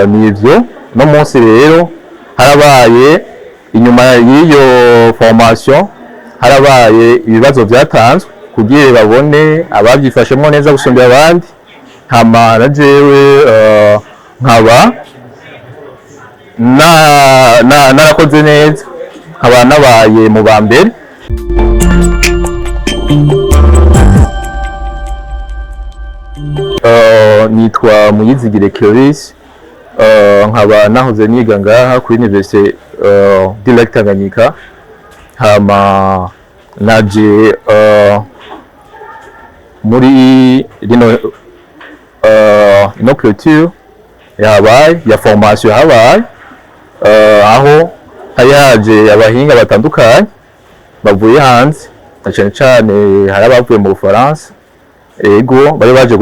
nivyo no munsi rero harabaye inyuma y'iyo formation harabaye ibibazo byatanzwe kugira babone ababyifashemo neza gusumba abandi. Hama na jewe nkaba narakoze neza, nkaba nabaye mu ba mbere. Nitwa Muyizigire Clovis, nkaba nahoze niga ngaha kuri Université Direct Tanganyika. Hama naje muri ino clôture yabaye ya formation yabaye, aho hayaje abahinga batandukanye bavuye hanze, cyane cyane hari abavuye mu Bufaransa. Ego bari baje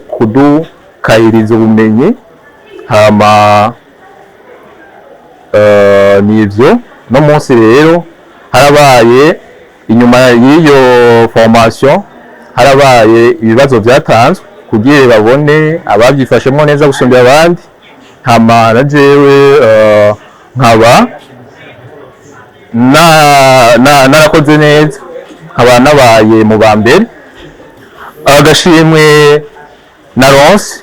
kudukahiriza ubumenyi. Hama nivyo no munsi rero harabaye inyuma y'iyo formation harabaye ibibazo byatanzwe kugira babone ababyifashemo neza gusumba abandi. Hama na jewe nkaba narakoze neza, nkaba nabaye mu ba mbere. Agashimwe naronse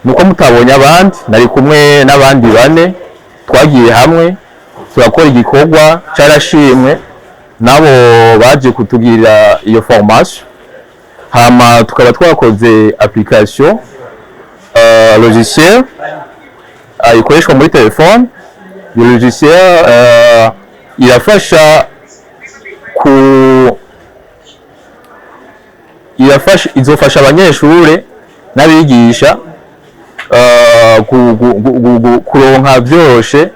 nuko mutabonye abandi, nari kumwe n'abandi bane twagiye hamwe turakora igikorwa cyarashimwe nabo baje kutugirira iyo formation. Hama tukaba twakoze application logiciel ikoreshwa muri telefone. Iyo logiciel izofasha abanyeshure n'abigisha kuronka byoroshe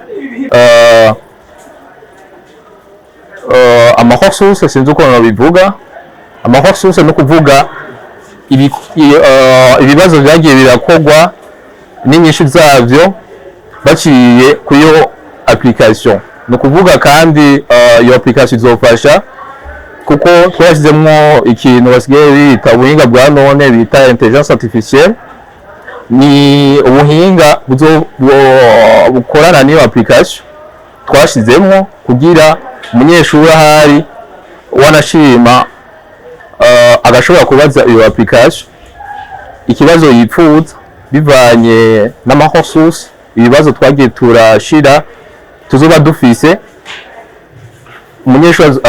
amaressources. Sinzi uko babivuga amaressources, no kuvuga ibibazo byagiye birakorwa n'inyishu zavyo baciye kuri iyo application. No kuvuga kandi iyo application izofasha kuko twashyizemo ikintu basigaye bita ubuhinga bwa none bita intelligence artificielle. Ni ubuhinga bukorana n'iyo application twashyizemo kugira umunyeshuri ahari wanashima agashobora kubaza iyo application ikibazo yipfuza bivanye n'amaressources, ibibazo twagiye turashira tuzoba dufise. Umunyeshuri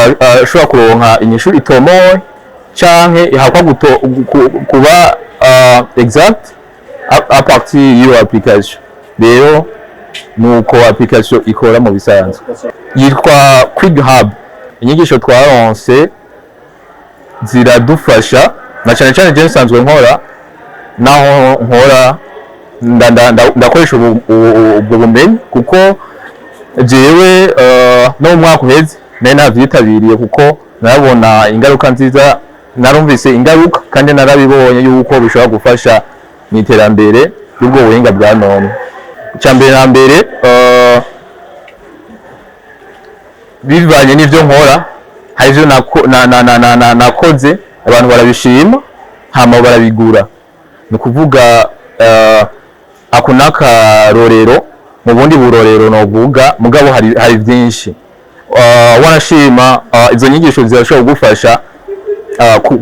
ashobora kuronka inyishu itomoye canke ihakwa kuba exact a partir y'iyo application. Rero nuko application ikora mu bisanzwe. Yitwa Quick Hub. Inyigisho twaronse ziradufasha na cyane cyane je nsanzwe nkora naho nkora ndakoresha ubwo bumenyi kuko jewe no mu mwaka uheze nari navyitabiriye kuko narabona ingaruka nziza, narumvise ingaruka kandi narabibonye yuko bishobora gufasha mu iterambere y'ubwo buhinga bwa none. Icyambere na mbere bivanye n'ivyo nkora, hari ivyo nakoze abantu barabishima hama barabigura. Ni kuvuga ako n'akarorero, mu bundi burorero novuga mugabo hari byinshi. Wanashima izo nyigisho zirashobora kugufasha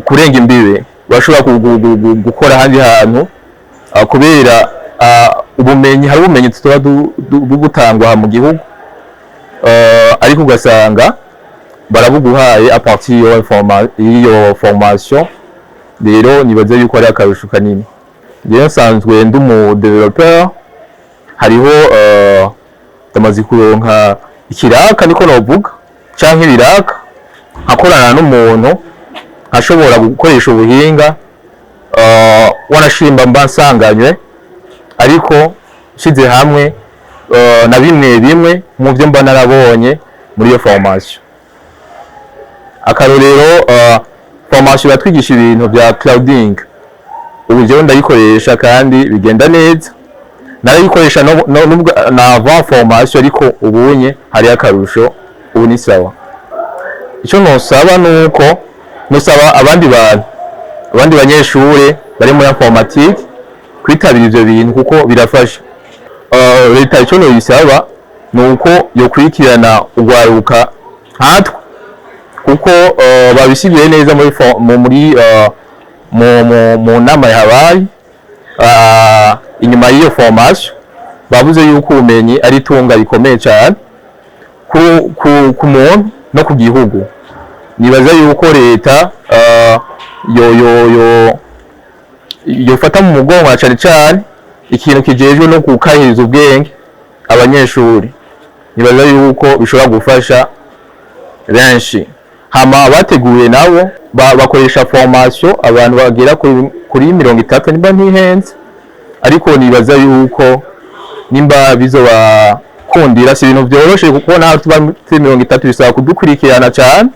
kurenga imbibe, bashobora gukora ahandi hantu kubera ubumenyi. Hari ubumenyi tuba bugutangwa mu gihugu ariko ugasanga barabuguhaye a partir y'iyo formation. Rero nibaze yuko ari akarusho kanini. Rero nsanzwe ndi umu developer, hariho tamaze kuronka ikiraka niko novuga canke ibiraka, nkakorana n'umuntu ashobora gukoresha ubuhinga wanashimba mba nsanganywe, ariko shize hamwe na bimwe mu byo mba narabonye muri iyo formation. Akarorero formation batwigisha ibintu bya clouding, ubu jewe ndayikoresha kandi bigenda neza. Narayikoresha na avant formation ariko ubunye hari akarusho, ubu ni sawa. Icyo nosaba nuko nosaba abandi banyeshure bari muri informatique kwitabira ivyo bintu kuko birafasha. leta icyo noyisaba ni uko yokurikirana urwaruka nkatwe kuko babisigiye neza mu nama yabaye inyuma y'iyo formation bavuze yuko ubumenyi ari itunga rikomeye cyane ku muntu no ku gihugu. Nibaza yuko leta yofata mu mugongo cyane cyane ikintu kijejwe no gukahiriza ubwenge abanyeshuri. Nibaza yuko bishobora gufasha benshi. Hama bateguye nabo bakoresha formation abantu bagera kuri 30 nimba ntihenze, ariko nibaza yuko nimba bizobakundira si ibintu byoroshe kuko naho tuba 30 bisaba kudukurikirana cyane.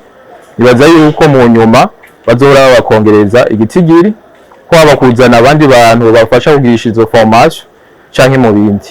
Nibaza yuko mu nyuma bazora bakongereza igitigiri ko abakuzana abandi bantu bafasha kugirisha izo formation canke mu bindi.